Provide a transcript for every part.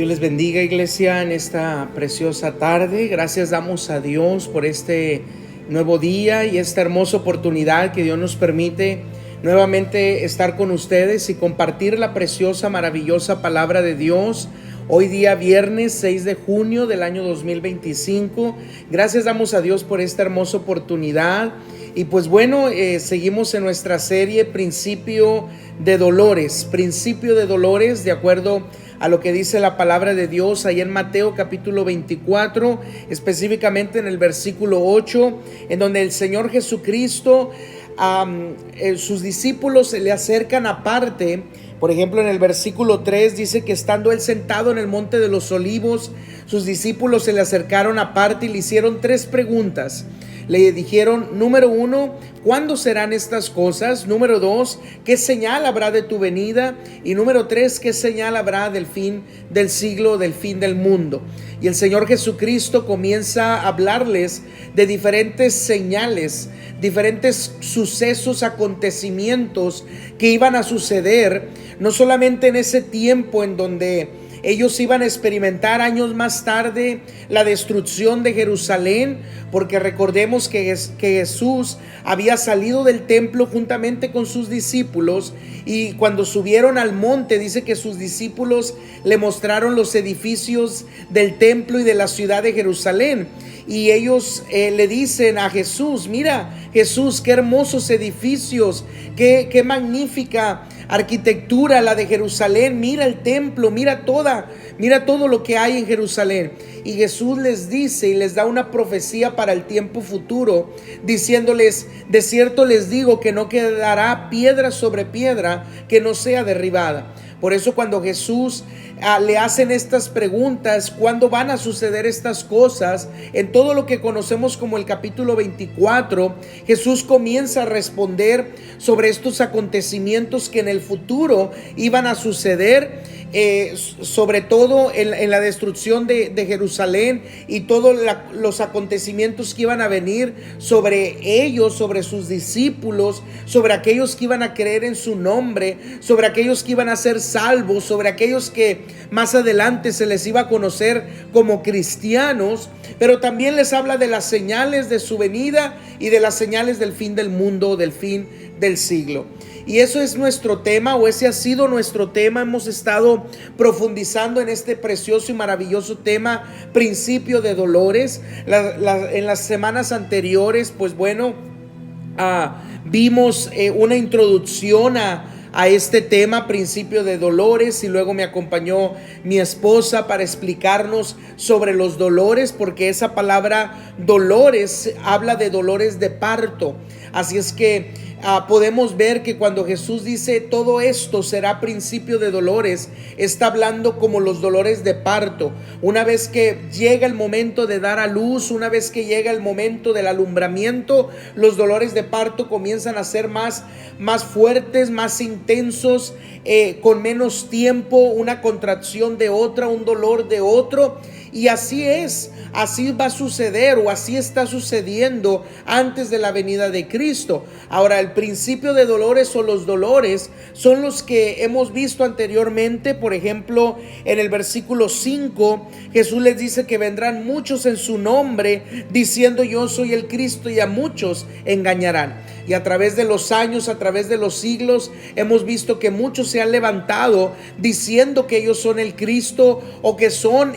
Dios les bendiga, iglesia, en esta preciosa tarde. Gracias damos a Dios por este nuevo día y esta hermosa oportunidad que Dios nos permite nuevamente estar con ustedes y compartir la preciosa, maravillosa palabra de Dios. Hoy día viernes 6 de junio del año 2025. Gracias damos a Dios por esta hermosa oportunidad. Y pues bueno, seguimos en nuestra serie Principio de Dolores. Principio de Dolores, de acuerdo a lo que dice la palabra de Dios ahí en Mateo capítulo 24, específicamente en el versículo 8, en donde el Señor Jesucristo, sus discípulos se le acercan aparte. Por ejemplo, en el versículo 3 dice que estando él sentado en el monte de los olivos, sus discípulos se le acercaron aparte y le hicieron 3 preguntas. Le dijeron, número 1, ¿cuándo serán estas cosas? Número 2, ¿qué señal habrá de tu venida? Y número 3, ¿qué señal habrá del fin del siglo, del fin del mundo? Y el Señor Jesucristo comienza a hablarles de diferentes señales, diferentes sucesos, acontecimientos que iban a suceder, no solamente en ese tiempo en donde ellos iban a experimentar años más tarde la destrucción de Jerusalén, porque recordemos que Jesús había salido del templo juntamente con sus discípulos, y cuando subieron al monte dice que sus discípulos le mostraron los edificios del templo y de la ciudad de Jerusalén. Y ellos le dicen a Jesús, mira Jesús, qué hermosos edificios, qué magnífica arquitectura la de Jerusalén, mira el templo, mira todo lo que hay en Jerusalén. Y Jesús les dice y les da una profecía para el tiempo futuro, diciéndoles, de cierto les digo que no quedará piedra sobre piedra que no sea derribada. Por eso cuando Jesús le hacen estas preguntas, ¿cuándo van a suceder estas cosas? En todo lo que conocemos como el capítulo 24, Jesús comienza a responder sobre estos acontecimientos que en el futuro iban a suceder, sobre todo en la destrucción de Jerusalén y todos los acontecimientos que iban a venir sobre ellos, sobre sus discípulos, sobre aquellos que iban a creer en su nombre, sobre aquellos que iban a ser salvos, sobre aquellos que más adelante se les iba a conocer como cristianos. Pero también les habla de las señales de su venida y de las señales del fin del mundo, del fin del siglo. Y eso es nuestro tema, o ese ha sido nuestro tema. Hemos estado profundizando en este precioso y maravilloso tema, principio de dolores. En las semanas anteriores, pues bueno, vimos una introducción a este tema, principio de dolores, y luego me acompañó mi esposa para explicarnos sobre los dolores, porque esa palabra dolores habla de dolores de parto. Así es que podemos ver que cuando Jesús dice todo esto será principio de dolores, está hablando como los dolores de parto. Una vez que llega el momento de dar a luz, una vez que llega el momento del alumbramiento, los dolores de parto comienzan a ser más fuertes, más intensos, con menos tiempo, una contracción de otra, un dolor de otro. Y así va a suceder, o así está sucediendo antes de la venida de Cristo. Ahora, el principio de dolores o los dolores son los que hemos visto anteriormente. Por ejemplo, en el versículo 5, Jesús les dice que vendrán muchos en su nombre, diciendo yo soy el Cristo, y a muchos engañarán. Y a través de los años, a través de los siglos, hemos visto que muchos se han levantado diciendo que ellos son el Cristo, o que son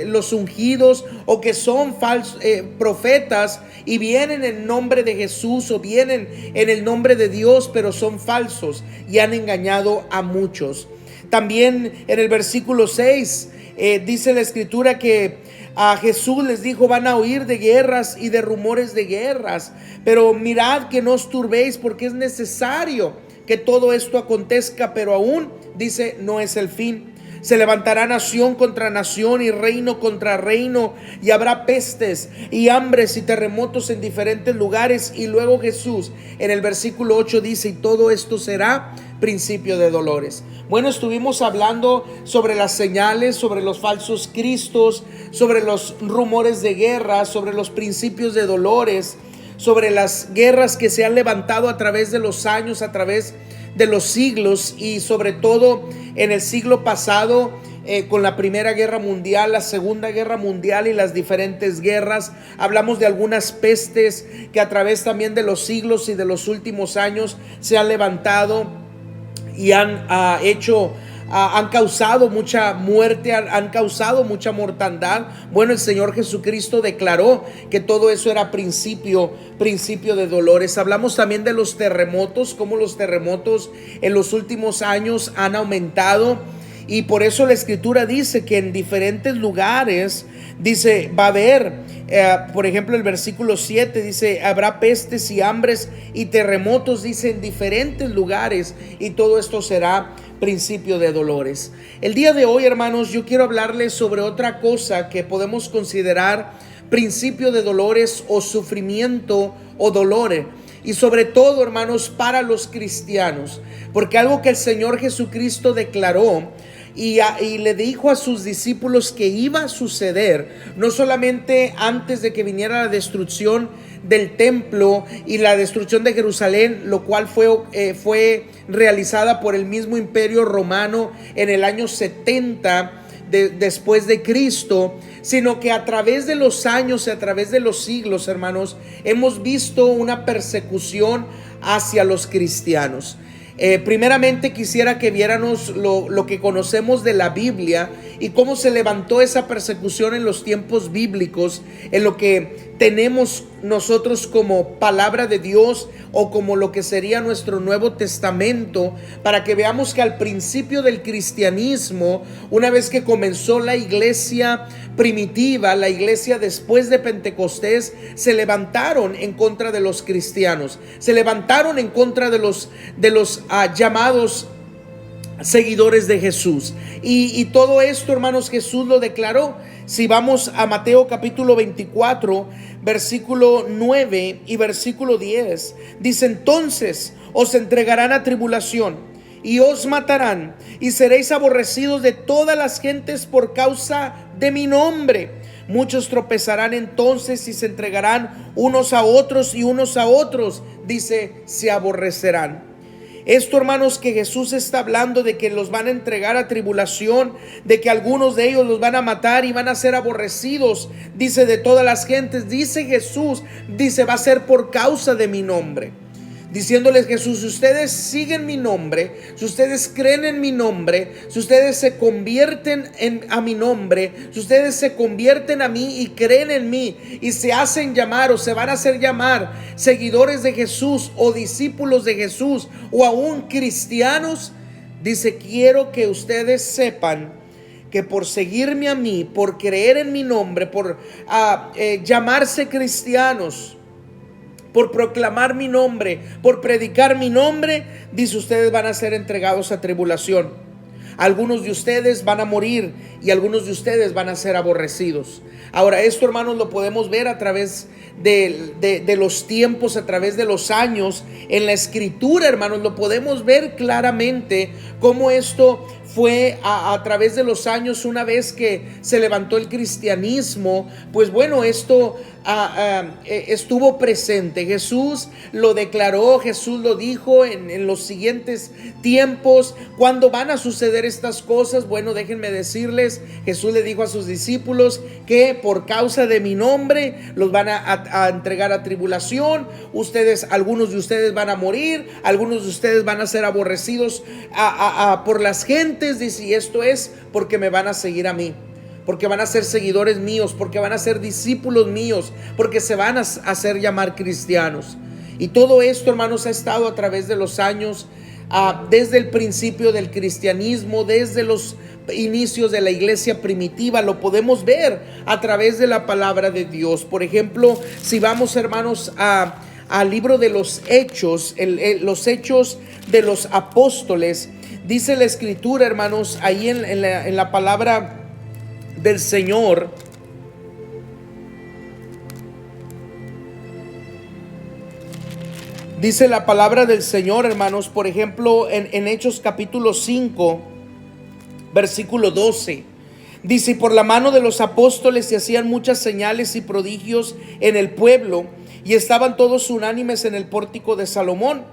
los ungidos, o que son falsos profetas, y vienen en nombre de Jesús o vienen en el nombre de Dios, pero son falsos y han engañado a muchos. También en el versículo 6 dice la escritura que a Jesús les dijo, van a oír de guerras y de rumores de guerras, pero mirad que no os turbéis, porque es necesario que todo esto acontezca, pero aún, dice, no es el fin. Se levantará nación contra nación y reino contra reino, y habrá pestes y hambres y terremotos en diferentes lugares. Y luego Jesús en el versículo 8 dice, y todo esto será principio de dolores. Bueno, estuvimos hablando sobre las señales, sobre los falsos cristos, sobre los rumores de guerra, sobre los principios de dolores, sobre las guerras que se han levantado a través de los años, a través de los siglos, y sobre todo en el siglo pasado con la Primera Guerra Mundial, la Segunda Guerra Mundial y las diferentes guerras. Hablamos de algunas pestes que a través también de los siglos y de los últimos años se han levantado y han causado mucha muerte, han causado mucha mortandad. Bueno, el Señor Jesucristo declaró que todo eso era principio de dolores. Hablamos también de los terremotos, cómo los terremotos en los últimos años han aumentado, y por eso la Escritura dice que en diferentes lugares, dice, va a haber, por ejemplo, el versículo 7 dice, habrá pestes y hambres y terremotos, dice, en diferentes lugares, y todo esto será principio de dolores. El día de hoy, hermanos, yo quiero hablarles sobre otra cosa que podemos considerar principio de dolores o sufrimiento o dolores. Y sobre todo, hermanos, para los cristianos, porque algo que el Señor Jesucristo declaró y le dijo a sus discípulos que iba a suceder, no solamente antes de que viniera la destrucción del templo y la destrucción de Jerusalén, lo cual fue realizada por el mismo imperio romano en el año 70 después de Cristo, sino que a través de los años y a través de los siglos, hermanos, hemos visto una persecución hacia los cristianos. Primeramente quisiera que viéramos lo que conocemos de la Biblia y cómo se levantó esa persecución en los tiempos bíblicos, en lo que tenemos nosotros como palabra de Dios o como lo que sería nuestro Nuevo Testamento, para que veamos que al principio del cristianismo, una vez que comenzó la iglesia primitiva, la iglesia después de Pentecostés, se levantaron en contra de los cristianos, se levantaron en contra de los llamados seguidores de Jesús, y todo esto, hermanos, Jesús lo declaró. Si vamos a Mateo capítulo 24, versículo 9 y versículo 10, dice: entonces os entregarán a tribulación y os matarán, y seréis aborrecidos de todas las gentes por causa de mi nombre. Muchos tropezarán entonces y se entregarán unos a otros, y unos a otros, dice, se aborrecerán. Esto, hermanos, que Jesús está hablando de que los van a entregar a tribulación, de que algunos de ellos los van a matar y van a ser aborrecidos, dice, de todas las gentes. Dice Jesús, dice, va a ser por causa de mi nombre. Diciéndoles Jesús: si ustedes siguen mi nombre, si ustedes creen en mi nombre, si ustedes se convierten a mi nombre, si ustedes se convierten a mí y creen en mí y se hacen llamar o se van a hacer llamar seguidores de Jesús o discípulos de Jesús o aún cristianos, dice, quiero que ustedes sepan que por seguirme a mí, por creer en mi nombre, por llamarse cristianos, por proclamar mi nombre, por predicar mi nombre, dice, ustedes van a ser entregados a tribulación. Algunos de ustedes van a morir y algunos de ustedes van a ser aborrecidos. Ahora, esto, hermanos, lo podemos ver a través de los tiempos, a través de los años. En la Escritura, hermanos, lo podemos ver claramente cómo esto fue a través de los años. Una vez que se levantó el cristianismo, pues bueno, esto estuvo presente. Jesús lo declaró, Jesús lo dijo en los siguientes tiempos. ¿Cuándo van a suceder estas cosas? Bueno, déjenme decirles, Jesús le dijo a sus discípulos que por causa de mi nombre los van a entregar a tribulación. Algunos de ustedes van a morir, algunos de ustedes van a ser aborrecidos por las gentes, dice, y esto es porque me van a seguir a mí, porque van a ser seguidores míos, porque van a ser discípulos míos, porque se van a hacer llamar cristianos. Y todo esto, hermanos, ha estado a través de los años, desde el principio del cristianismo, desde los inicios de la iglesia primitiva. Lo podemos ver a través de la palabra de Dios. Por ejemplo, si vamos, hermanos, al libro de los Hechos, los Hechos de los Apóstoles, dice la Escritura, hermanos, ahí en la palabra del Señor, dice la palabra del Señor, hermanos, por ejemplo, en Hechos capítulo 5, versículo 12, dice: y por la mano de los apóstoles se hacían muchas señales y prodigios en el pueblo, y estaban todos unánimes en el pórtico de Salomón.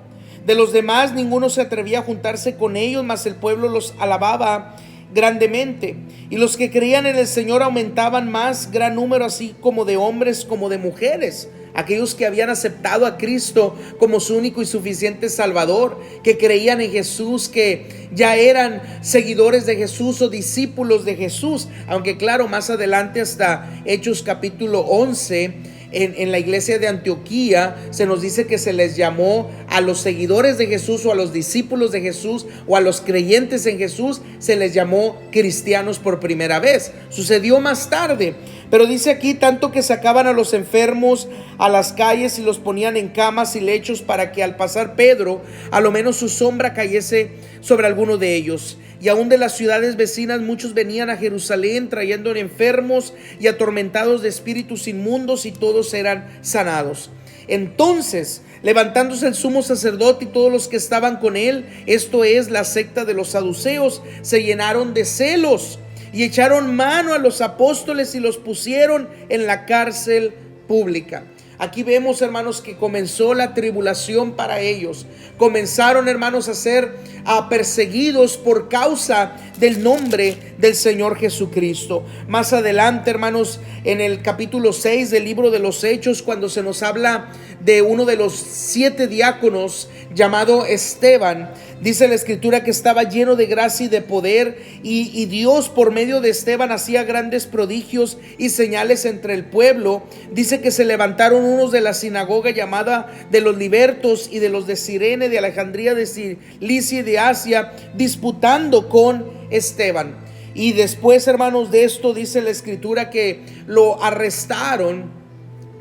De los demás ninguno se atrevía a juntarse con ellos, mas el pueblo los alababa grandemente. Y los que creían en el Señor aumentaban más gran número, así como de hombres como de mujeres. Aquellos que habían aceptado a Cristo como su único y suficiente Salvador, que creían en Jesús, que ya eran seguidores de Jesús o discípulos de Jesús. Aunque claro, más adelante hasta Hechos capítulo 11, en la iglesia de Antioquía se nos dice que se les llamó a los seguidores de Jesús o a los discípulos de Jesús o a los creyentes en Jesús, se les llamó cristianos por primera vez. Sucedió más tarde, pero dice aquí: tanto que sacaban a los enfermos a las calles y los ponían en camas y lechos, para que al pasar Pedro a lo menos su sombra cayese sobre alguno de ellos. Y aún de las ciudades vecinas muchos venían a Jerusalén trayendo enfermos y atormentados de espíritus inmundos, y todos eran sanados. Entonces, levantándose el sumo sacerdote y todos los que estaban con él, esto es, la secta de los saduceos, se llenaron de celos y echaron mano a los apóstoles y los pusieron en la cárcel pública. Aquí vemos, hermanos, que comenzó la tribulación para ellos. Comenzaron, hermanos, a ser perseguidos por causa del nombre del Señor Jesucristo. Más adelante, hermanos, en el capítulo 6 del libro de los Hechos, cuando se nos habla de uno de los 7 diáconos llamado Esteban, dice la Escritura que estaba lleno de gracia y de poder, y Dios por medio de Esteban hacía grandes prodigios y señales entre el pueblo. Dice que se levantaron unos de la sinagoga llamada de los libertos y de los de Cirene, de Alejandría, de Cilicia y de Asia, disputando con Esteban. Y después, hermanos, de esto dice la Escritura que lo arrestaron.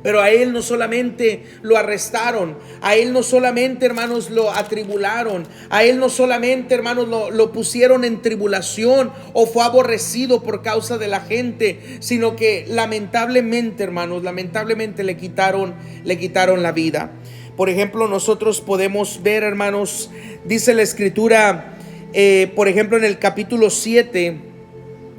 Pero a él no solamente lo arrestaron, a él no solamente, hermanos, lo atribularon, a él no solamente, hermanos, lo pusieron en tribulación o fue aborrecido por causa de la gente, sino que lamentablemente, hermanos, lamentablemente le quitaron la vida. Por ejemplo, nosotros podemos ver, hermanos, dice la Escritura, por ejemplo, en el capítulo 7,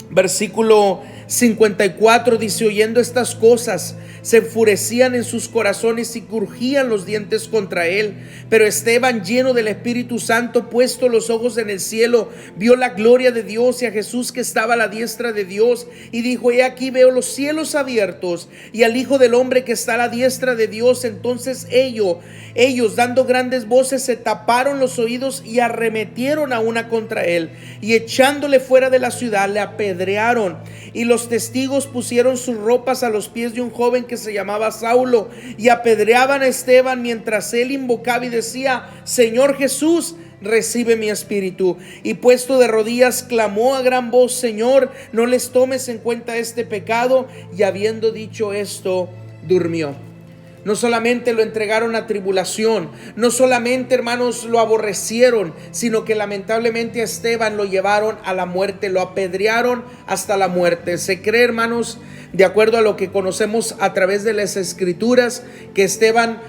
versículo 54, dice: oyendo estas cosas, se enfurecían en sus corazones y crujían los dientes contra él. Pero Esteban, lleno del Espíritu Santo, puesto los ojos en el cielo, vio la gloria de Dios y a Jesús que estaba a la diestra de Dios, y dijo: he aquí veo los cielos abiertos y al Hijo del Hombre que está a la diestra de Dios. Entonces ellos dando grandes voces, se taparon los oídos y arremetieron a una contra él, y echándole fuera de la ciudad le apedrearon. Y los testigos pusieron sus ropas a los pies de un joven que se llamaba Saulo, y apedreaban a Esteban mientras él invocaba y decía: Señor Jesús, recibe mi espíritu. Y puesto de rodillas clamó a gran voz: Señor, no les tomes en cuenta este pecado. Y habiendo dicho esto, durmió. No solamente lo entregaron a tribulación, no solamente, hermanos, lo aborrecieron, sino que lamentablemente a Esteban lo llevaron a la muerte, lo apedrearon hasta la muerte. Se cree, hermanos, de acuerdo a lo que conocemos a través de las Escrituras, que Esteban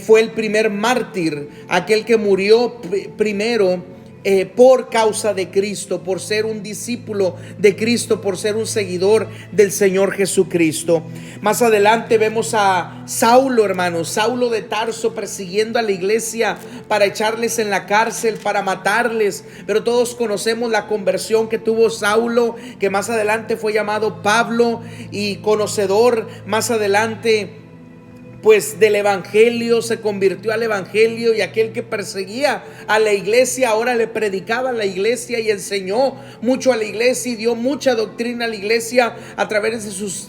fue el primer mártir, aquel que murió primero por causa de Cristo, por ser un discípulo de Cristo, por ser un seguidor del Señor Jesucristo. Más adelante vemos a Saulo, hermanos, Saulo de Tarso, persiguiendo a la iglesia para echarles en la cárcel, para matarles. Pero todos conocemos la conversión que tuvo Saulo, que más adelante fue llamado Pablo, y conocedor más adelante pues del evangelio, se convirtió al evangelio, y aquel que perseguía a la iglesia ahora le predicaba a la iglesia y enseñó mucho a la iglesia y dio mucha doctrina a la iglesia a través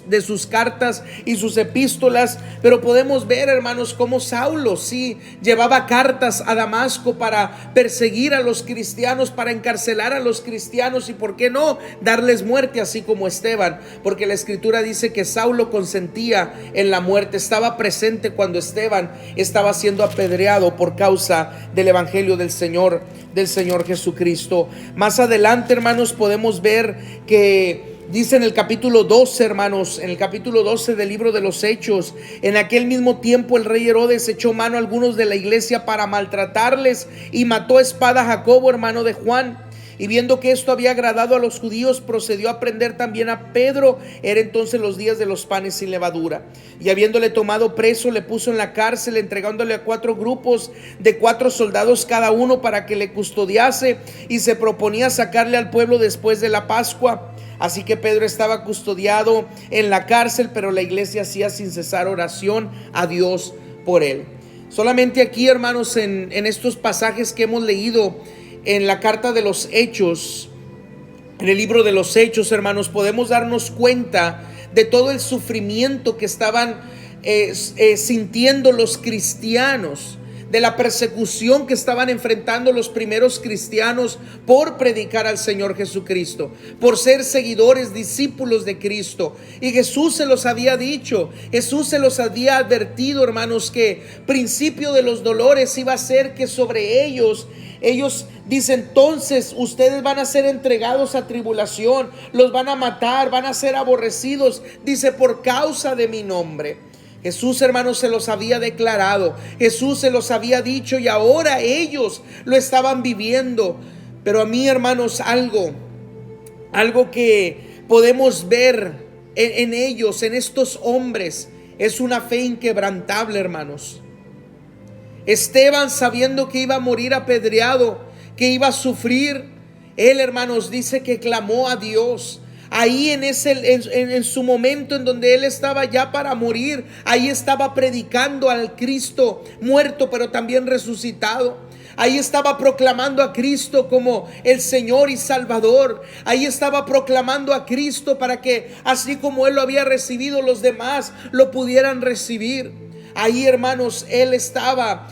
de sus cartas y sus epístolas. Pero podemos ver, hermanos, cómo Saulo sí llevaba cartas a Damasco para perseguir a los cristianos, para encarcelar a los cristianos y, por qué no, darles muerte, así como Esteban, porque la Escritura dice que Saulo consentía en la muerte, estaba presente cuando Esteban estaba siendo apedreado por causa del evangelio del Señor Jesucristo. Más adelante, hermanos, podemos ver que dice en el capítulo 12, hermanos, en el capítulo 12 del libro de los Hechos: en aquel mismo tiempo el rey Herodes echó mano a algunos de la iglesia para maltratarles, y mató a espada a Jacobo, hermano de Juan. Y viendo que esto había agradado a los judíos, procedió a prender también a Pedro. Era entonces los días de los panes sin levadura. Y habiéndole tomado preso, le puso en la cárcel, entregándole a 4 grupos de 4 soldados cada uno para que le custodiase, y se proponía sacarle al pueblo después de la Pascua. Así que Pedro estaba custodiado en la cárcel, pero la iglesia hacía sin cesar oración a Dios por él. Solamente aquí, hermanos, en estos pasajes que hemos leído en la carta de los Hechos, en el libro de los Hechos, hermanos, podemos darnos cuenta de todo el sufrimiento que estaban sintiendo los cristianos, de la persecución que estaban enfrentando los primeros cristianos por predicar al Señor Jesucristo, por ser seguidores, discípulos de Cristo. Y Jesús se los había dicho, Jesús se los había advertido, hermanos, que principio de los dolores iba a ser que sobre ellos dice, entonces ustedes van a ser entregados a tribulación, los van a matar, van a ser aborrecidos, dice, por causa de mi nombre. Jesús, hermanos, se los había declarado, Jesús se los había dicho, y ahora ellos lo estaban viviendo. Pero a mí, hermanos, algo que podemos ver en ellos, en estos hombres, es una fe inquebrantable, hermanos. Esteban, sabiendo que iba a morir apedreado, que iba a sufrir, él, hermanos, dice que clamó a Dios. Ahí en su momento en donde él estaba ya para morir, ahí estaba predicando al Cristo muerto pero también resucitado. Ahí estaba proclamando a Cristo como el Señor y Salvador. Ahí estaba proclamando a Cristo para que así como él lo había recibido, los demás lo pudieran recibir. Ahí, hermanos, él estaba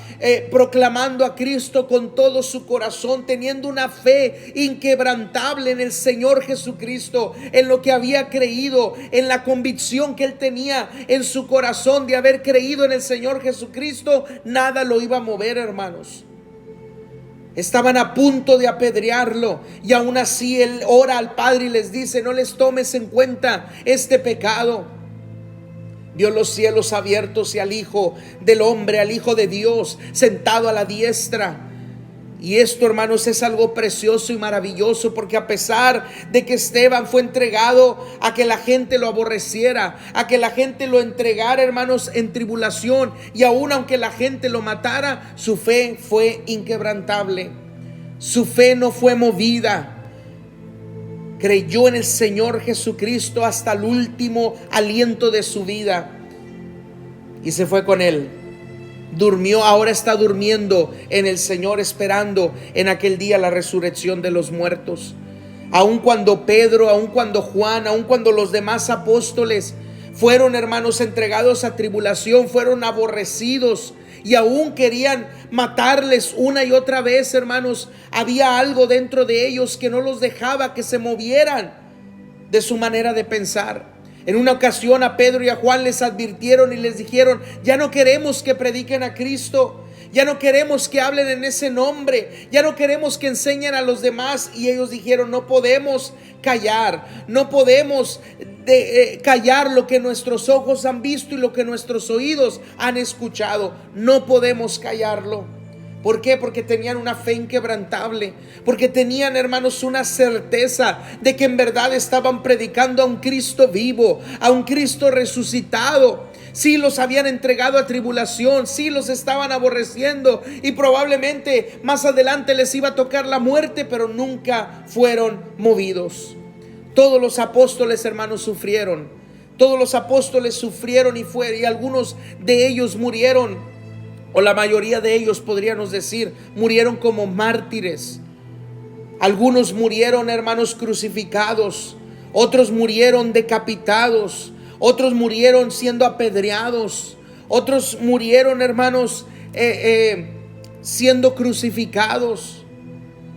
proclamando a Cristo con todo su corazón, teniendo una fe inquebrantable en el Señor Jesucristo, en lo que había creído, en la convicción que él tenía en su corazón de haber creído en el Señor Jesucristo. Nada lo iba a mover, hermanos. Estaban a punto de apedrearlo, y aún así él ora al Padre y les dice, no les tomes en cuenta este pecado. Vio los cielos abiertos y al Hijo del Hombre, al Hijo de Dios, sentado a la diestra. Y esto, hermanos, es algo precioso y maravilloso, porque a pesar de que Esteban fue entregado a que la gente lo aborreciera, a que la gente lo entregara, hermanos, en tribulación, y aún aunque la gente lo matara, su fe fue inquebrantable. Su fe no fue movida. Creyó en el Señor Jesucristo hasta el último aliento de su vida, y se fue con él. Durmió, ahora está durmiendo en el Señor, esperando en aquel día la resurrección de los muertos. Aun cuando Pedro, aun cuando Juan, aun cuando los demás apóstoles fueron, hermanos, entregados a tribulación, fueron aborrecidos y aún querían matarles una y otra vez, hermanos, había algo dentro de ellos que no los dejaba que se movieran de su manera de pensar. En una ocasión a Pedro y a Juan les advirtieron y les dijeron, ya no queremos que prediquen a Cristo, ya no queremos que hablen en ese nombre, ya no queremos que enseñen a los demás. Y ellos dijeron, no podemos callar, no podemos callar lo que nuestros ojos han visto y lo que nuestros oídos han escuchado. No podemos callarlo. ¿Por qué? Porque tenían una fe inquebrantable, porque tenían, hermanos, una certeza de que en verdad estaban predicando a un Cristo vivo, a un Cristo resucitado. Sí, los habían entregado a tribulación, sí, los estaban aborreciendo y probablemente más adelante les iba a tocar la muerte, pero nunca fueron movidos. Todos los apóstoles, hermanos, sufrieron. Todos los apóstoles sufrieron y algunos de ellos murieron, o la mayoría de ellos, podríamos decir, murieron como mártires. Algunos murieron, hermanos, crucificados. Otros murieron decapitados. Otros murieron siendo apedreados. Otros murieron, hermanos, siendo crucificados.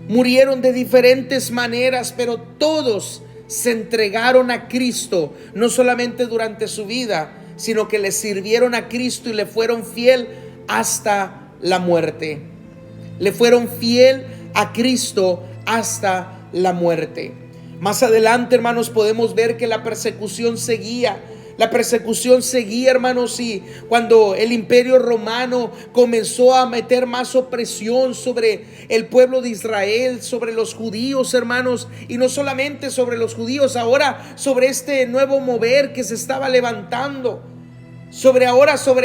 Murieron de diferentes maneras, pero todos se entregaron a Cristo, no solamente durante su vida, sino que le sirvieron a Cristo y le fueron fiel hasta la muerte. Le fueron fiel a Cristo hasta la muerte. Más adelante, hermanos, podemos ver que la persecución seguía. La persecución seguía, hermanos, y cuando el imperio romano comenzó a meter más opresión sobre el pueblo de Israel, sobre los judíos, hermanos, y no solamente sobre los judíos, ahora sobre este nuevo mover que se estaba levantando, sobre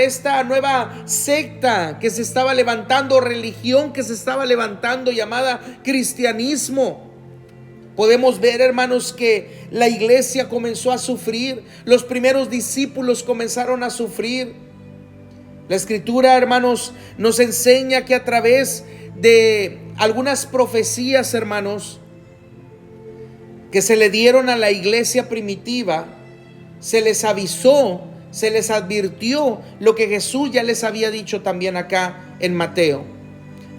esta nueva secta que se estaba levantando, religión que se estaba levantando, llamada cristianismo. Podemos ver, hermanos, que la iglesia comenzó a sufrir. Los primeros discípulos comenzaron a sufrir. La escritura, hermanos, nos enseña que a través de algunas profecías, hermanos, que se le dieron a la iglesia primitiva, se les avisó, se les advirtió lo que Jesús ya les había dicho también acá en Mateo.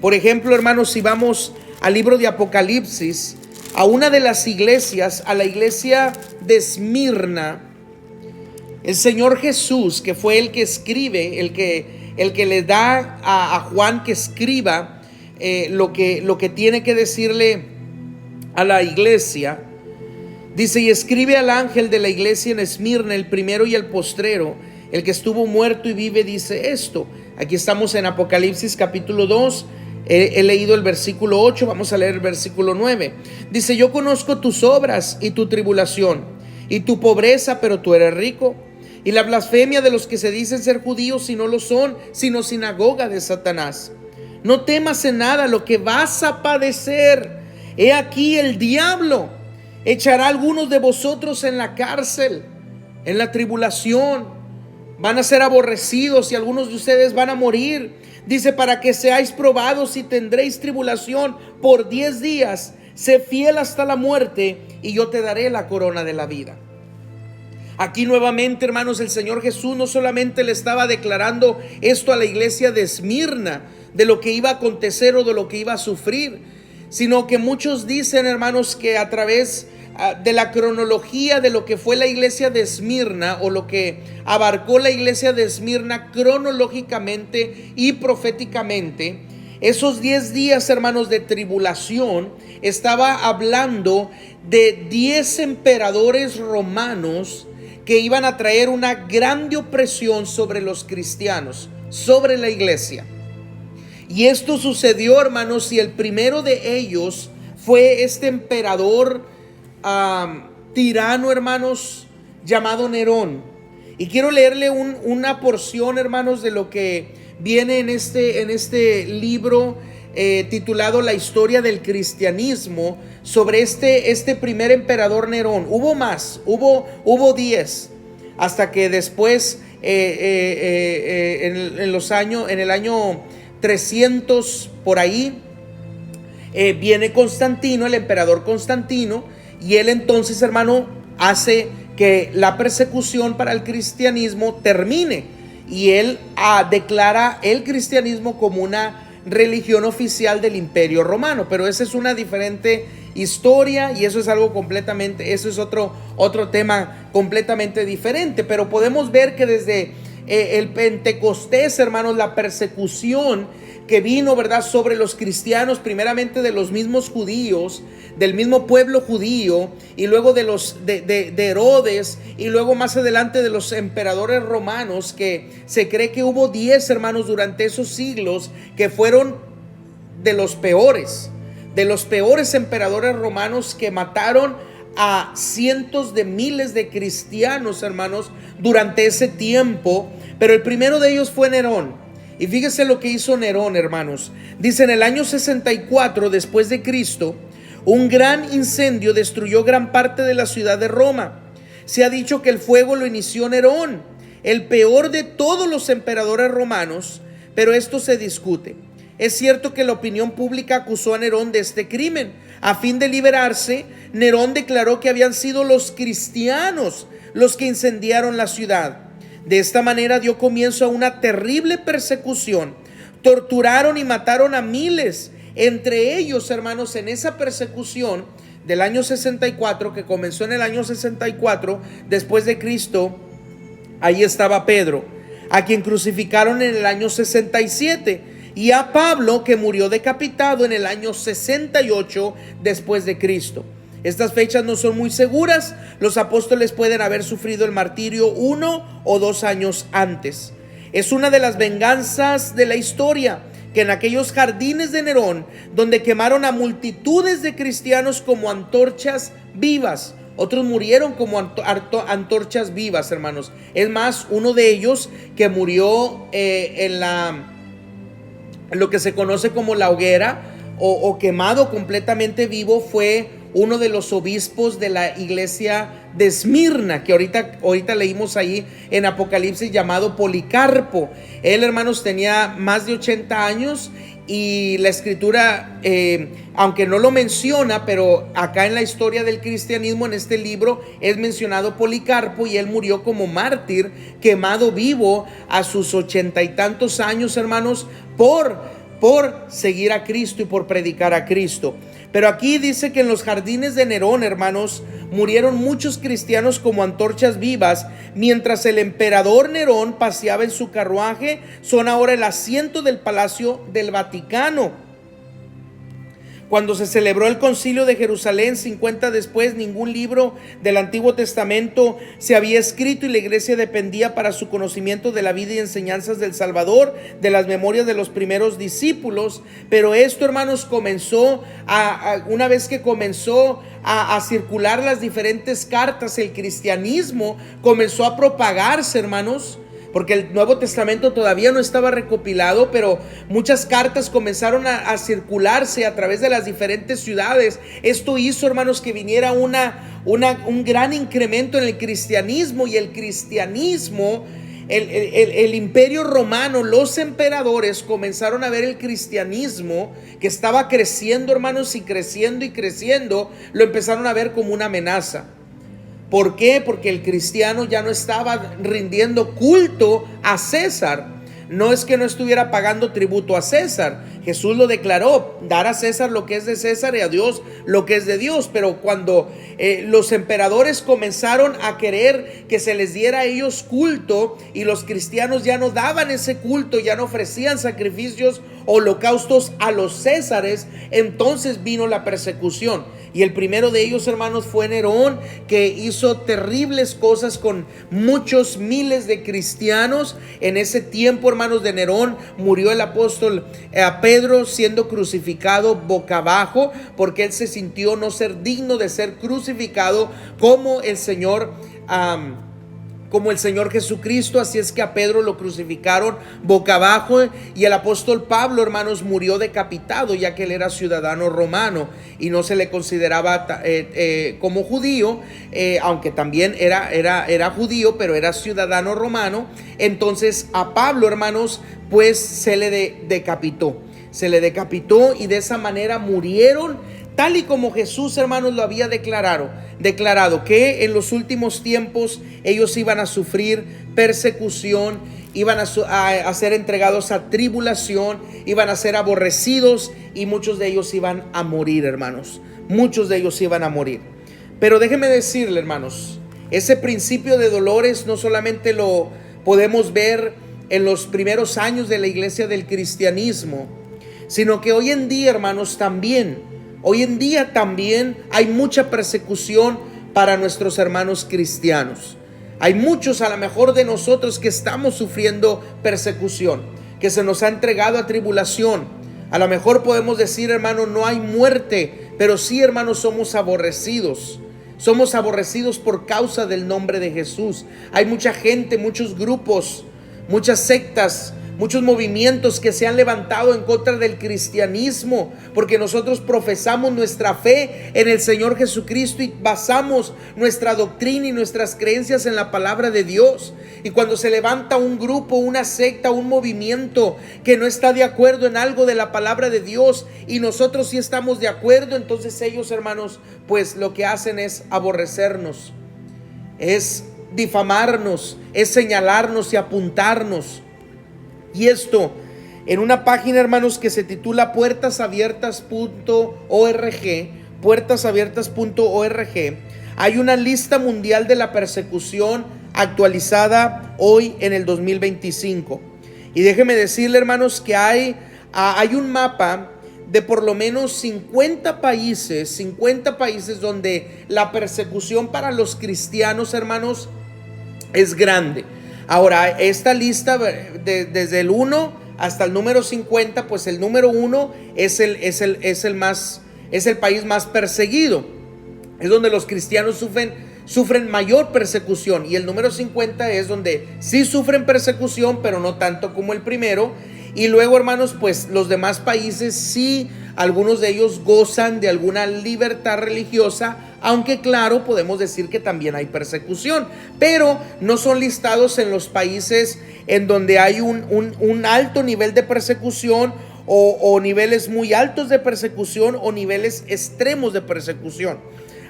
Por ejemplo, hermanos, si vamos al libro de Apocalipsis, a una de las iglesias, a la iglesia de Esmirna, el Señor Jesús, que fue el que escribe, el que le da a Juan que escriba lo que tiene que decirle a la iglesia, dice: y escribe al ángel de la iglesia en Esmirna, el primero y el postrero, el que estuvo muerto y vive, dice esto. Aquí estamos en Apocalipsis capítulo 2. He leído el versículo 8, vamos a leer el versículo 9. Dice: yo conozco tus obras y tu tribulación y tu pobreza, pero tú eres rico, y la blasfemia de los que se dicen ser judíos y no lo son, sino sinagoga de Satanás. No temas en nada lo que vas a padecer. He aquí, el diablo echará a algunos de vosotros en la cárcel, en la tribulación. Van a ser aborrecidos y algunos de ustedes van a morir. Dice: para que seáis probados y tendréis tribulación por 10 días. Sé fiel hasta la muerte y yo te daré la corona de la vida. Aquí nuevamente, hermanos, el Señor Jesús no solamente le estaba declarando esto a la iglesia de Esmirna, de lo que iba a acontecer o de lo que iba a sufrir, sino que muchos dicen, hermanos, que a través de la cronología de lo que fue la iglesia de Esmirna, o lo que abarcó la iglesia de Esmirna cronológicamente y proféticamente, esos 10 días, hermanos, de tribulación, estaba hablando de 10 emperadores romanos que iban a traer una grande opresión sobre los cristianos, sobre la iglesia. Y esto sucedió, hermanos, y el primero de ellos fue este emperador tirano, hermanos, llamado Nerón. Y quiero leerle una porción, hermanos, de lo que viene en este libro titulado La historia del cristianismo, sobre este primer emperador Nerón. Hubo más, hubo 10, hasta que después en el año 300 por ahí viene Constantino, el emperador Constantino. Y él entonces, hermano, hace que la persecución para el cristianismo termine. Y él declara el cristianismo como una religión oficial del imperio romano. Pero esa es una diferente historia y eso es algo completamente, eso es otro tema completamente diferente. Pero podemos ver que desde el Pentecostés, hermanos, la persecución que vino, ¿verdad?, sobre los cristianos, primeramente de los mismos judíos, del mismo pueblo judío, y luego de Herodes, y luego más adelante de los emperadores romanos, que se cree que hubo 10, hermanos, durante esos siglos, que fueron de los peores emperadores romanos, que mataron a cientos de miles de cristianos, hermanos, durante ese tiempo. Pero el primero de ellos fue Nerón. Y fíjese lo que hizo Nerón, hermanos. Dice: en el año 64 después de Cristo, un gran incendio destruyó gran parte de la ciudad de Roma. Se ha dicho que el fuego lo inició Nerón, el peor de todos los emperadores romanos, pero esto se discute. Es cierto que la opinión pública acusó a Nerón de este crimen. A fin de liberarse, Nerón declaró que habían sido los cristianos los que incendiaron la ciudad. De esta manera dio comienzo a una terrible persecución. Torturaron y mataron a miles. Entre ellos, hermanos, en esa persecución del año 64, que comenzó en el año 64 después de Cristo, ahí estaba Pedro, a quien crucificaron en el año 67, y a Pablo, que murió decapitado en el año 68 después de Cristo. Estas fechas no son muy seguras. Los apóstoles pueden haber sufrido el martirio 1 o 2 años antes. Es una de las venganzas de la historia, que en aquellos jardines de Nerón, donde quemaron a multitudes de cristianos como antorchas vivas, otros murieron como antorchas vivas, hermanos. Es más, uno de ellos que murió en lo que se conoce como la hoguera, o quemado completamente vivo, fue uno de los obispos de la iglesia de Esmirna, que ahorita leímos ahí en Apocalipsis, llamado Policarpo. Él, hermanos, tenía más de 80 años y la escritura, aunque no lo menciona, pero acá en la historia del cristianismo, en este libro, es mencionado Policarpo, y él murió como mártir, quemado vivo a sus 80 y tantos años, hermanos, por seguir a Cristo y por predicar a Cristo. Pero aquí dice que en los jardines de Nerón, hermanos, murieron muchos cristianos como antorchas vivas, mientras el emperador Nerón paseaba en su carruaje. Son ahora el asiento del Palacio del Vaticano. Cuando se celebró el concilio de Jerusalén 50 después, ningún libro del Antiguo Testamento se había escrito, y la iglesia dependía para su conocimiento de la vida y enseñanzas del Salvador, de las memorias de los primeros discípulos. Pero esto, hermanos, comenzó una vez que comenzó a circular las diferentes cartas, el cristianismo comenzó a propagarse, hermanos, porque el Nuevo Testamento todavía no estaba recopilado, pero muchas cartas comenzaron a circularse a través de las diferentes ciudades. Esto hizo, hermanos, que viniera un gran incremento en el cristianismo, y el cristianismo, el imperio romano, los emperadores comenzaron a ver el cristianismo, que estaba creciendo, hermanos, y creciendo, lo empezaron a ver como una amenaza. ¿Por qué? Porque el cristiano ya no estaba rindiendo culto a César. No es que no estuviera pagando tributo a César. Jesús lo declaró: dar a César lo que es de César y a Dios lo que es de Dios. Pero cuando los emperadores comenzaron a querer que se les diera a ellos culto, y los cristianos ya no daban ese culto, ya no ofrecían sacrificios, holocaustos a los césares, entonces vino la persecución. Y el primero de ellos, hermanos, fue Nerón, que hizo terribles cosas con muchos miles de cristianos. En ese tiempo, hermanos, de Nerón, murió el apóstol Pedro siendo crucificado boca abajo, porque él se sintió no ser digno de ser crucificado como el Señor Jesucristo. Así es que a Pedro lo crucificaron boca abajo, y el apóstol Pablo, hermanos, murió decapitado, ya que él era ciudadano romano y no se le consideraba como judío, aunque también era judío, pero era ciudadano romano. Entonces a Pablo, hermanos, pues se le decapitó, y de esa manera murieron, tal y como Jesús, hermanos, lo había declarado que en los últimos tiempos ellos iban a sufrir persecución, iban a ser entregados a tribulación, iban a ser aborrecidos, y muchos de ellos iban a morir, hermanos. Muchos de ellos iban a morir. Pero déjeme decirle, hermanos, ese principio de dolores no solamente lo podemos ver en los primeros años de la iglesia del cristianismo, sino que hoy en día, hermanos, también hay mucha persecución para nuestros hermanos cristianos. Hay muchos, a lo mejor, de nosotros que estamos sufriendo persecución, que se nos ha entregado a tribulación. A lo mejor podemos decir, hermano, no hay muerte, pero sí, hermanos, somos aborrecidos. Somos aborrecidos por causa del nombre de Jesús. Hay mucha gente, muchos grupos, muchas sectas, muchos movimientos que se han levantado en contra del cristianismo, porque nosotros profesamos nuestra fe en el Señor Jesucristo y basamos nuestra doctrina y nuestras creencias en la palabra de Dios. Y cuando se levanta un grupo, una secta, un movimiento que no está de acuerdo en algo de la palabra de Dios, y nosotros sí estamos de acuerdo, entonces ellos, hermanos, pues lo que hacen es aborrecernos, es difamarnos, es señalarnos y apuntarnos. Y esto en una página, hermanos, que se titula puertasabiertas.org, hay una lista mundial de la persecución actualizada hoy en el 2025. Y déjeme decirle, hermanos, que hay un mapa de por lo menos 50 países donde la persecución para los cristianos, hermanos, es grande. Ahora, esta lista desde el 1 hasta el número 50, pues el número 1 es el país más perseguido. Es donde los cristianos sufren mayor persecución, y el número 50 es donde sí sufren persecución, pero no tanto como el primero. Y luego, hermanos, pues los demás países sí, algunos de ellos gozan de alguna libertad religiosa, aunque claro, podemos decir que también hay persecución, pero no son listados en los países en donde hay un alto nivel de persecución, o niveles muy altos de persecución, o niveles extremos de persecución.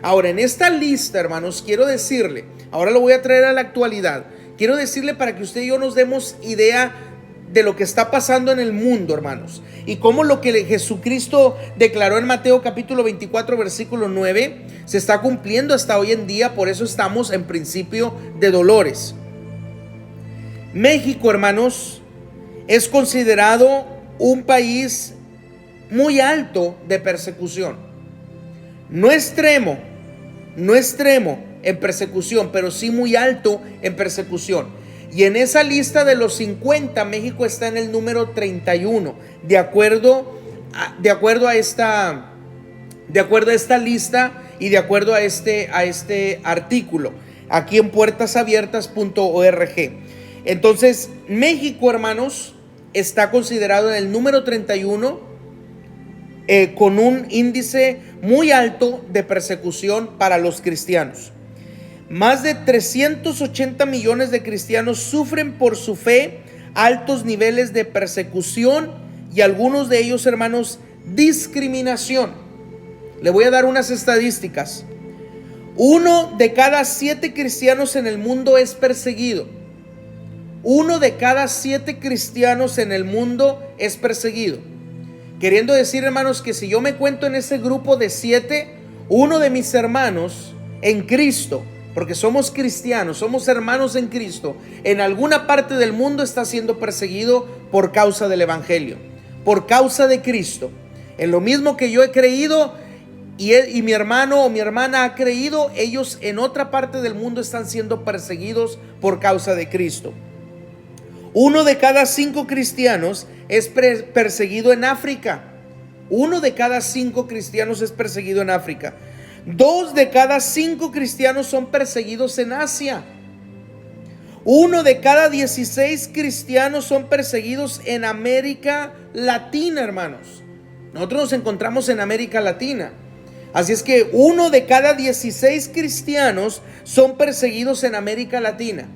Ahora, en esta lista, hermanos, quiero decirle, ahora lo voy a traer a la actualidad, quiero decirle para que usted y yo nos demos idea de lo que está pasando en el mundo, hermanos, y cómo lo que Jesucristo declaró en Mateo capítulo 24 versículo 9 se está cumpliendo hasta hoy en día. Por eso estamos en principio de dolores. México, hermanos, es considerado un país muy alto de persecución. No extremo en persecución, pero sí muy alto en persecución. Y en esa lista de los 50, México está en el número 31, de acuerdo a esta lista y de acuerdo a este artículo, aquí en puertasabiertas.org. Entonces, México, hermanos, está considerado en el número 31, con un índice muy alto de persecución para los cristianos. Más de 380 millones de cristianos sufren por su fe altos niveles de persecución, y algunos de ellos, hermanos, discriminación. Le voy a dar unas estadísticas. 1 de cada 7 cristianos en el mundo es perseguido. 1 de cada 7 cristianos en el mundo es perseguido. Queriendo decir, hermanos, que si yo me cuento en ese grupo de 7, uno de mis hermanos en Cristo, porque somos cristianos, somos hermanos en Cristo, en alguna parte del mundo está siendo perseguido por causa del evangelio, por causa de Cristo. En lo mismo que yo he creído y mi hermano o mi hermana ha creído, ellos en otra parte del mundo están siendo perseguidos por causa de Cristo. 1 de cada 5 cristianos es perseguido en África. 1 de cada 5 cristianos es perseguido en África. 2 de cada 5 cristianos son perseguidos en Asia. 1 de cada 16 cristianos son perseguidos en América Latina, hermanos. Nosotros nos encontramos en América Latina. Así es que 1 de cada 16 cristianos son perseguidos en América Latina.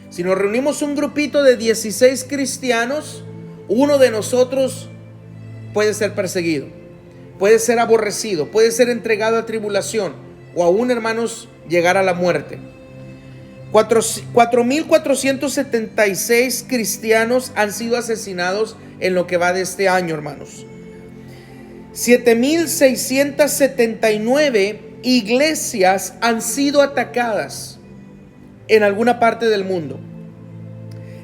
Si nos reunimos un grupito de 16 cristianos, uno de nosotros puede ser perseguido, puede ser aborrecido, puede ser entregado a tribulación, o aún, hermanos, llegar a la muerte. 4,476 cristianos han sido asesinados en lo que va de este año, hermanos. 7,679 iglesias han sido atacadas en alguna parte del mundo.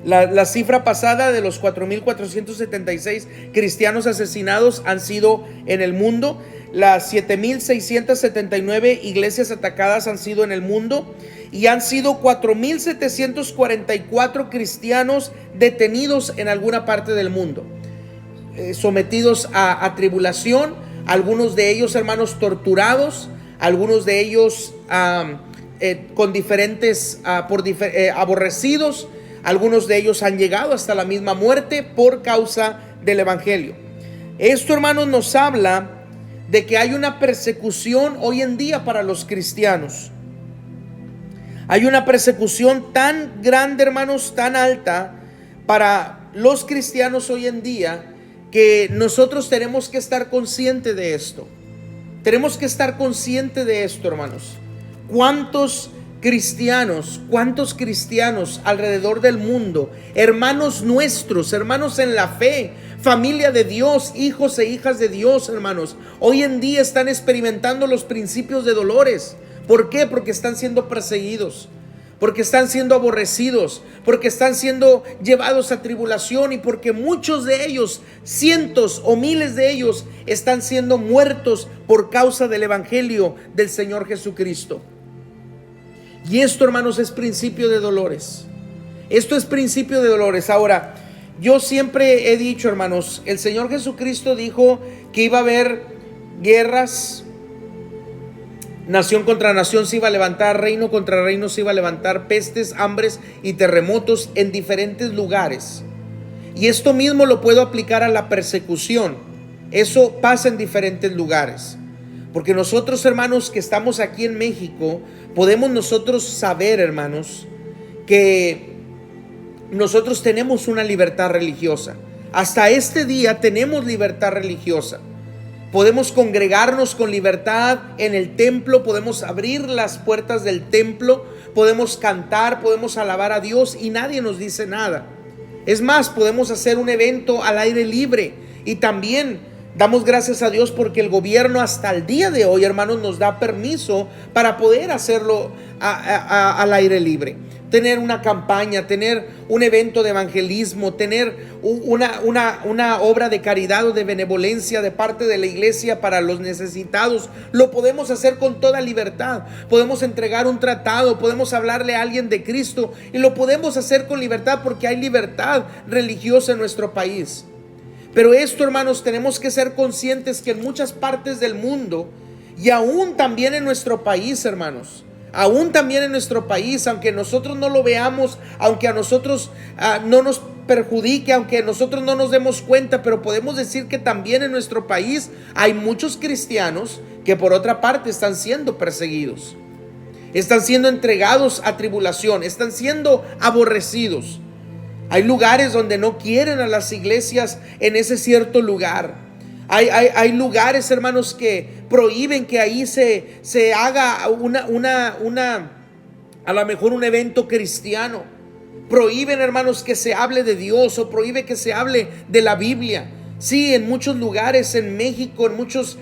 La cifra pasada de los 4,476 cristianos asesinados han sido en el mundo. Las 7,679 iglesias atacadas han sido en el mundo, y han sido 4,744 cristianos detenidos en alguna parte del mundo, sometidos a tribulación, algunos de ellos, hermanos, torturados, algunos de ellos con diferentes aborrecidos, algunos de ellos han llegado hasta la misma muerte por causa del evangelio. Esto, hermanos, nos habla de que hay una persecución hoy en día para los cristianos. Hay una persecución tan grande, hermanos, tan alta para los cristianos hoy en día, que nosotros tenemos que estar conscientes de esto. Tenemos que estar conscientes de esto, hermanos. ¿Cuántos cristianos alrededor del mundo, hermanos nuestros, hermanos en la fe, familia de Dios, hijos e hijas de Dios, hermanos, hoy en día están experimentando los principios de dolores? ¿Por qué? Porque están siendo perseguidos, porque están siendo aborrecidos, porque están siendo llevados a tribulación y porque muchos de ellos, cientos o miles de ellos, están siendo muertos por causa del evangelio del Señor Jesucristo. Y esto, hermanos, es principio de dolores. Esto es principio de dolores. Ahora, yo siempre he dicho, hermanos, el Señor Jesucristo dijo que iba a haber guerras, nación contra nación se iba a levantar, reino contra reino se iba a levantar, pestes, hambres y terremotos en diferentes lugares. Y esto mismo lo puedo aplicar a la persecución. Eso pasa en diferentes lugares. Porque nosotros, hermanos, que estamos aquí en México, podemos nosotros saber, hermanos, que nosotros tenemos una libertad religiosa. Hasta este día tenemos libertad religiosa. Podemos congregarnos con libertad en el templo, podemos abrir las puertas del templo, podemos cantar, podemos alabar a Dios y nadie nos dice nada. Es más, podemos hacer un evento al aire libre y también damos gracias a Dios porque el gobierno hasta el día de hoy, hermanos, nos da permiso para poder hacerlo al aire libre. Tener una campaña, tener un evento de evangelismo, tener una obra de caridad o de benevolencia de parte de la iglesia para los necesitados. Lo podemos hacer con toda libertad. Podemos entregar un tratado, podemos hablarle a alguien de Cristo y lo podemos hacer con libertad porque hay libertad religiosa en nuestro país. Pero esto, hermanos, tenemos que ser conscientes que en muchas partes del mundo y aún también en nuestro país, hermanos, aún también en nuestro país, aunque nosotros no lo veamos, aunque a nosotros no nos perjudique, aunque nosotros no nos demos cuenta, pero podemos decir que también en nuestro país hay muchos cristianos que por otra parte están siendo perseguidos, están siendo entregados a tribulación, están siendo aborrecidos. Hay lugares donde no quieren a las iglesias en ese cierto lugar. Hay lugares, hermanos, que prohíben que ahí se haga a lo mejor un evento cristiano. Prohíben, hermanos, que se hable de Dios o prohíbe que se hable de la Biblia. Sí, en muchos lugares, en México, en muchos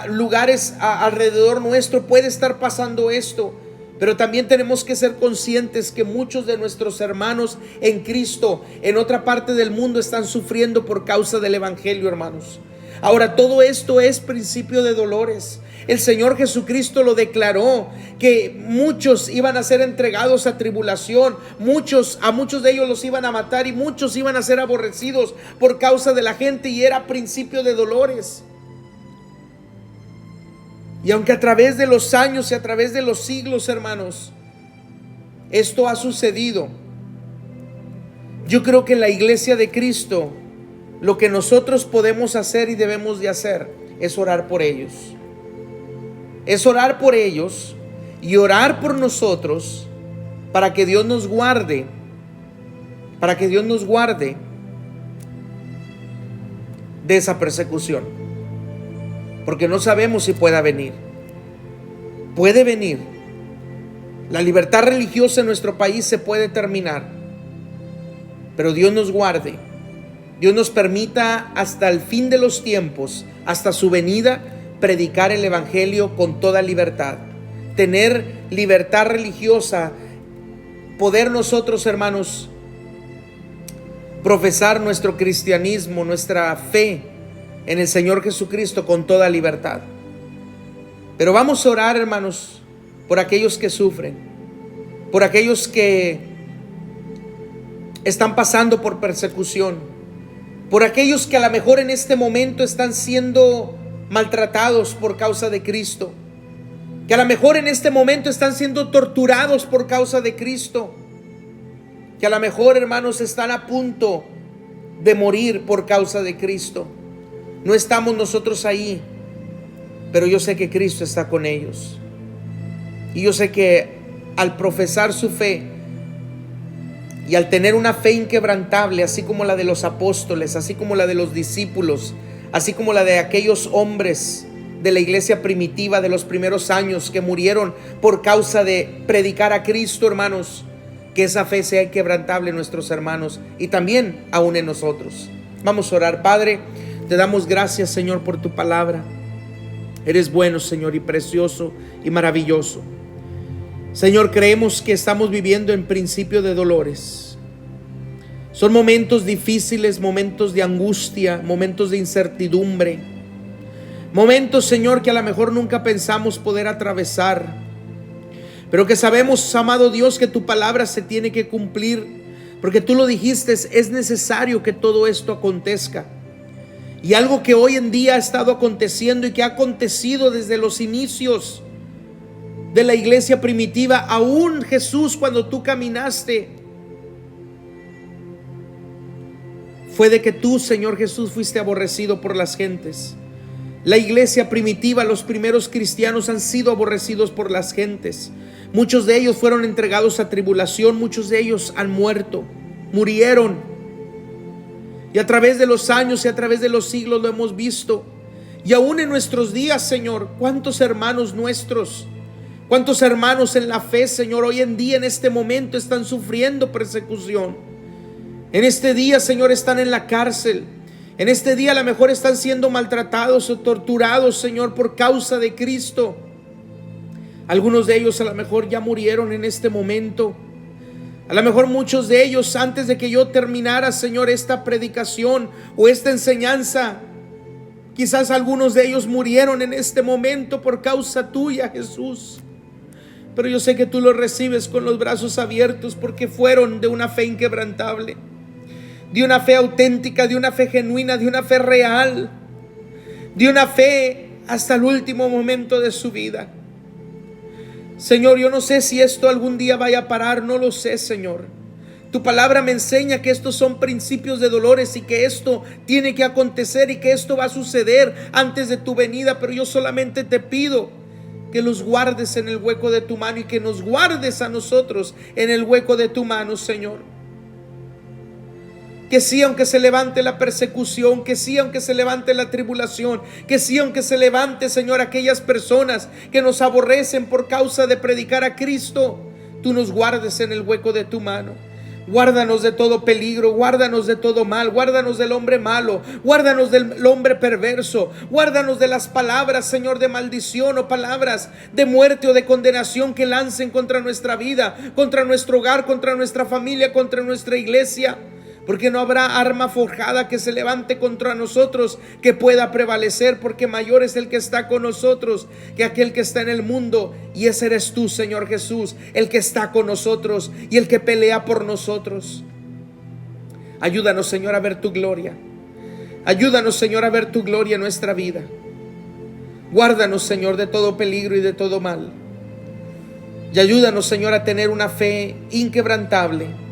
lugares alrededor nuestro puede estar pasando esto. Pero también tenemos que ser conscientes que muchos de nuestros hermanos en Cristo en otra parte del mundo están sufriendo por causa del evangelio, hermanos. Ahora, todo esto es principio de dolores. El Señor Jesucristo lo declaró, que muchos iban a ser entregados a tribulación, a muchos de ellos los iban a matar y muchos iban a ser aborrecidos por causa de la gente, y era principio de dolores. Y aunque a través de los años y a través de los siglos, hermanos, esto ha sucedido, yo creo que en la iglesia de Cristo lo que nosotros podemos hacer y debemos de hacer es orar por ellos. Es orar por ellos y orar por nosotros para que Dios nos guarde, de esa persecución. Porque no sabemos si pueda venir. Puede venir. La libertad religiosa en nuestro país se puede terminar. Pero Dios nos guarde. Dios nos permita hasta el fin de los tiempos, hasta su venida, predicar el evangelio con toda libertad. Tener libertad religiosa. Poder nosotros, hermanos, profesar nuestro cristianismo, nuestra fe en el Señor Jesucristo con toda libertad. Pero vamos a orar, hermanos, por aquellos que sufren, por aquellos que están pasando por persecución, por aquellos que a lo mejor en este momento están siendo maltratados por causa de Cristo, que a lo mejor en este momento están siendo torturados por causa de Cristo, que a lo mejor, hermanos, están a punto de morir por causa de Cristo. No estamos nosotros ahí, pero yo sé que Cristo está con ellos. Y yo sé que al profesar su fe y al tener una fe inquebrantable, así como la de los apóstoles, así como la de los discípulos, así como la de aquellos hombres de la iglesia primitiva de los primeros años que murieron por causa de predicar a Cristo, hermanos, que esa fe sea inquebrantable en nuestros hermanos y también aún en nosotros. Vamos a orar. Padre, te damos gracias, Señor, por tu palabra. Eres bueno, Señor, y precioso y maravilloso. Señor, creemos que estamos viviendo en principio de dolores. Son momentos difíciles, momentos de angustia, momentos de incertidumbre, momentos, Señor, que a lo mejor nunca pensamos poder atravesar, pero que sabemos, amado Dios, que tu palabra se tiene que cumplir, porque tú lo dijiste, es necesario que todo esto acontezca. Y algo que hoy en día ha estado aconteciendo y que ha acontecido desde los inicios de la iglesia primitiva, aún Jesús, cuando tú caminaste, fue de que tú, Señor Jesús, fuiste aborrecido por las gentes. La iglesia primitiva, los primeros cristianos han sido aborrecidos por las gentes. Muchos de ellos fueron entregados a tribulación, muchos de ellos han muerto, murieron. Y a través de los años y a través de los siglos lo hemos visto. Y aún en nuestros días, Señor, cuántos hermanos nuestros, cuántos hermanos en la fe, Señor, hoy en día, en este momento, están sufriendo persecución. En este día, Señor, están en la cárcel. En este día a lo mejor están siendo maltratados o torturados, Señor, por causa de Cristo. Algunos de ellos a lo mejor ya murieron en este momento. A lo mejor muchos de ellos, antes de que yo terminara, Señor, esta predicación o esta enseñanza, quizás algunos de ellos murieron en este momento por causa tuya, Jesús. Pero yo sé que tú los recibes con los brazos abiertos, porque fueron de una fe inquebrantable, de una fe auténtica, de una fe genuina, de una fe real, de una fe hasta el último momento de su vida. Señor, yo no sé si esto algún día vaya a parar, no lo sé, Señor. Tu palabra me enseña que estos son principios de dolores y que esto tiene que acontecer y que esto va a suceder antes de tu venida, pero yo solamente te pido que los guardes en el hueco de tu mano y que nos guardes a nosotros en el hueco de tu mano, Señor. Que sí, aunque se levante la persecución, que sí, aunque se levante la tribulación, que sí, aunque se levante, Señor, aquellas personas que nos aborrecen por causa de predicar a Cristo, tú nos guardes en el hueco de tu mano. Guárdanos de todo peligro, guárdanos de todo mal, guárdanos del hombre malo, guárdanos del hombre perverso, guárdanos de las palabras, Señor, de maldición o palabras de muerte o de condenación que lancen contra nuestra vida, contra nuestro hogar, contra nuestra familia, contra nuestra iglesia. Porque no habrá arma forjada que se levante contra nosotros que pueda prevalecer, porque mayor es el que está con nosotros que aquel que está en el mundo. Y ese eres tú, Señor Jesús, el que está con nosotros y el que pelea por nosotros. Ayúdanos, Señor, a ver tu gloria. Ayúdanos, Señor, a ver tu gloria en nuestra vida. Guárdanos, Señor, de todo peligro y de todo mal. Y ayúdanos, Señor, a tener una fe inquebrantable,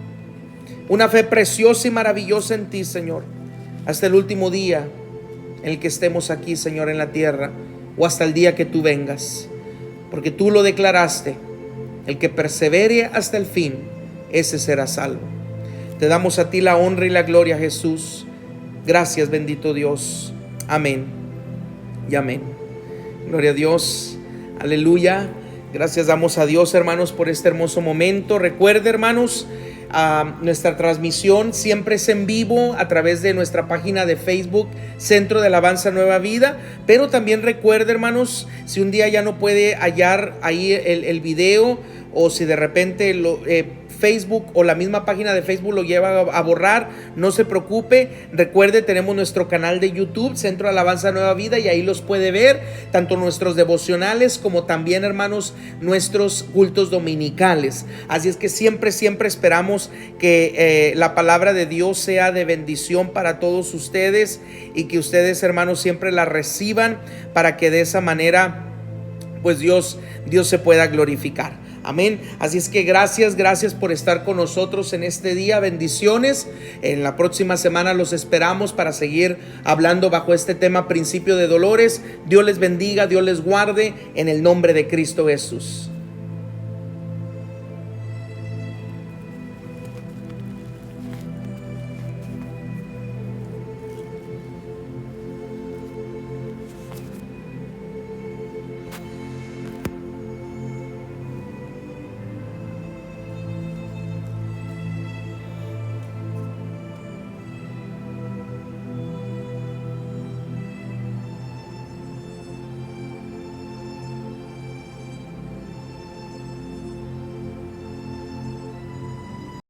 una fe preciosa y maravillosa en ti, Señor, hasta el último día en el que estemos aquí, Señor, en la tierra, o hasta el día que tú vengas, porque tú lo declaraste: el que persevere hasta el fin, ese será salvo. Te damos a ti la honra y la gloria, Jesús. Gracias, bendito Dios. Amén y amén. Gloria a Dios. Aleluya. Gracias damos a Dios, hermanos, por este hermoso momento. Recuerde, hermanos, nuestra transmisión siempre es en vivo a través de nuestra página de Facebook, Centro de Alabanza Nueva Vida. Pero también recuerde, hermanos, si un día ya no puede hallar ahí el video, o si de repente Facebook o la misma página de Facebook lo lleva a borrar, no se preocupe. Recuerde, tenemos nuestro canal de YouTube, Centro de Alabanza Nueva Vida, y ahí los puede ver, tanto nuestros devocionales como también, hermanos, nuestros cultos dominicales. Así es que siempre esperamos que la palabra de Dios sea de bendición para todos ustedes, y que ustedes, hermanos, siempre la reciban, para que de esa manera pues Dios se pueda glorificar. Amén. Así es que gracias por estar con nosotros en este día. Bendiciones. En la próxima semana los esperamos para seguir hablando bajo este tema, principio de dolores. Dios les bendiga, Dios les guarde, en el nombre de Cristo Jesús.